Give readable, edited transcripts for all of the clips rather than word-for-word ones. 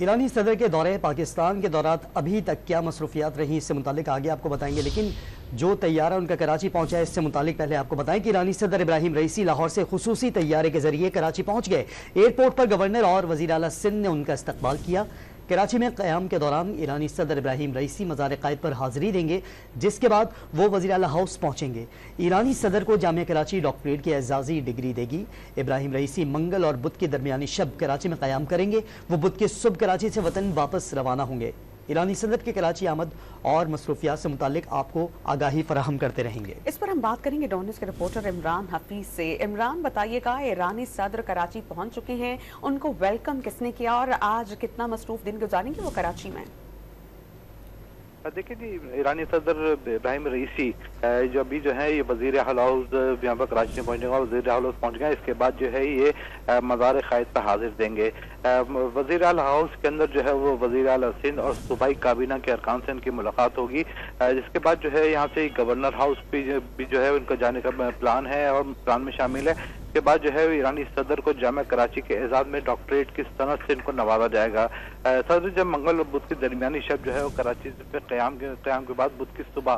ایرانی صدر کے دورے پاکستان کے دوران ابھی تک کیا مصروفیات رہی اس سے متعلق آگے آپ کو بتائیں گے، لیکن جو طیارہ ان کا کراچی پہنچا ہے اس سے متعلق پہلے آپ کو بتائیں کہ ایرانی صدر ابراہیم رئیسی لاہور سے خصوصی طیارے کے ذریعے کراچی پہنچ گئے۔ ایئرپورٹ پر گورنر اور وزیر اعلیٰ سندھ نے ان کا استقبال کیا۔ کراچی میں قیام کے دوران ایرانی صدر ابراہیم رئیسی مزار قائد پر حاضری دیں گے، جس کے بعد وہ وزیر اعلیٰ ہاؤس پہنچیں گے۔ ایرانی صدر کو جامعہ کراچی ڈاکٹریٹ کی اعزازی ڈگری دے گی۔ ابراہیم رئیسی منگل اور بدھ کی درمیانی شب کراچی میں قیام کریں گے۔ وہ بدھ کی صبح کراچی سے وطن واپس روانہ ہوں گے۔ ایرانی صدر کے کراچی آمد اور مصروفیات سے متعلق آپ کو آگاہی فراہم کرتے رہیں گے۔ اس پر ہم بات کریں گے ڈان نیوز کے رپورٹر عمران حفیظ سے۔ عمران، بتائیے گا ایرانی صدر کراچی پہنچ چکے ہیں، ان کو ویلکم کس نے کیا اور آج کتنا مصروف دن گزاریں گے وہ کراچی میں؟ دیکھیں جی، ایرانی صدر ابراہیم رئیسی جو ابھی جو ہے یہ وزیر اعلیٰ ہاؤس یہاں پر کراچی میں پہنچے گا، وزیر اعلیٰ ہاؤس پہنچ گئے، اس کے بعد جو ہے یہ مزار قائد پر حاضر دیں گے۔ وزیر اعلیٰ ہاؤس کے اندر جو ہے وہ وزیر اعلیٰ سندھ اور صوبائی کابینہ کے ارکان سے ان کی ملاقات ہوگی، جس کے بعد جو ہے یہاں سے گورنر ہاؤس بھی جو ہے ان کا جانے کا پلان ہے اور پلان میں شامل ہے۔ اس کے بعد جو ہے ایرانی صدر کو جامعہ کراچی کے اعزاز میں ڈاکٹریٹ کی سند سے ان کو نوازا جائے گا۔ صدر جب منگل اور بدھ کی درمیانی شب جو ہے وہ کراچی سے قیام کے بعد بدھ کی صبح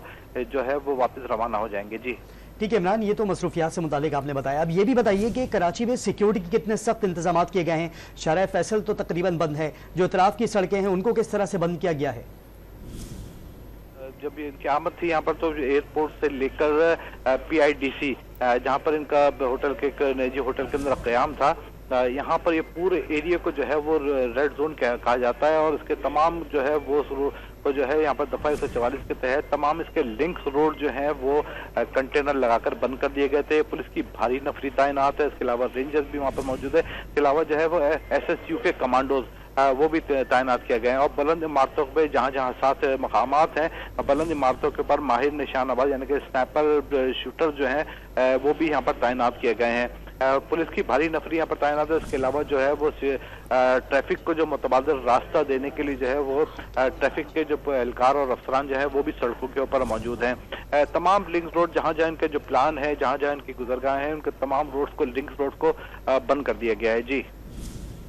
جو ہے وہ واپس روانہ ہو جائیں گے۔ جی ٹھیک ہے عمران، یہ تو مصروفیات سے متعلق آپ نے بتایا۔ اب یہ بھی بتائیے کہ کراچی میں سیکیورٹی کے کتنے سخت انتظامات کیے گئے ہیں؟ شارع فیصل تو تقریباً بند ہے، جو اطراف کی سڑکیں ہیں ان کو کس طرح سے بند کیا گیا ہے؟ جب ان کی آمد تھی یہاں پر تو ایئرپورٹ سے لے کر پی آئی ڈی سی جہاں پر ان کا ہوٹل کے نجی ہوٹل کے اندر قیام تھا، یہاں پر یہ پورے ایریا کو جو ہے وہ ریڈ زون کہا جاتا ہے، اور اس کے تمام جو ہے وہ جو ہے یہاں پر دفعہ 144 کے تحت تمام اس کے لنکس روڈ جو ہیں وہ کنٹینر لگا کر بند کر دیے گئے تھے۔ پولیس کی بھاری نفری تعینات ہے، اس کے علاوہ رینجرز بھی وہاں پر موجود ہے، اس کے علاوہ جو ہے وہ ایس ایس یو کے کمانڈوز وہ بھی تعینات کیا گئے ہیں، اور بلند عمارتوں پہ جہاں جہاں 7 مقامات ہیں بلند عمارتوں کے اوپر ماہر نشان آباز یعنی کہ اسنائپر شوٹر جو ہیں وہ بھی یہاں پر تعینات کیے گئے ہیں۔ پولیس کی بھاری نفری یہاں پر تعینات ہے، اس کے علاوہ جو ہے وہ ٹریفک کو جو متبادل راستہ دینے کے لیے جو ہے وہ ٹریفک کے جو اہلکار اور افسران جو ہے وہ بھی سڑکوں کے اوپر موجود ہیں۔ تمام لنکس روڈ جہاں جہاں ان کے جو پلان ہے، جہاں جہاں ان کی گزرگاہیں ہیں، ان کے تمام روڈز کو لنکس روڈ کو بند کر دیا گیا ہے۔ جی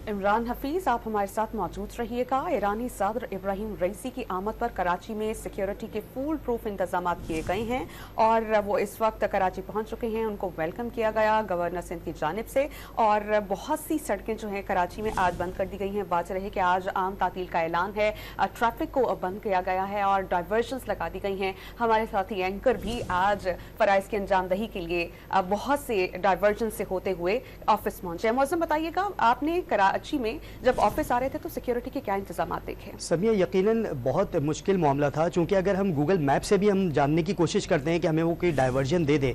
عمران حفیظ، آپ ہمارے ساتھ موجود رہیے گا۔ ایرانی صدر ابراہیم رئیسی کی آمد پر کراچی میں سیکیورٹی کے فول پروف انتظامات کیے گئے ہیں اور وہ اس وقت کراچی پہنچ چکے ہیں۔ ان کو ویلکم کیا گیا گورنر سندھ کی جانب سے، اور بہت سی سڑکیں جو ہیں کراچی میں آج بند کر دی گئی ہیں۔ بات رہے کہ آج عام تعطیل کا اعلان ہے، ٹریفک کو بند کیا گیا ہے اور ڈائیورژنز لگا دی گئی ہیں۔ ہمارے ساتھی اینکر بھی آج فرائض کی انجام دہی کے لیے بہت سے ڈائیورژنز سے ہوتے ہوئے آفس پہنچے ہیں۔ معظم، بتائیے گا آپ نے کراچی میں جب آفس آ رہے تھے تو سیکیورٹی کے کیا انتظامات دیکھے؟ سمیہ، یقیناً بہت مشکل معاملہ تھا، چونکہ اگر ہم گوگل میپ سے بھی ہم جاننے کی کوشش کرتے ہیں کہ ہمیں وہ کوئی ڈائیورژن دے دے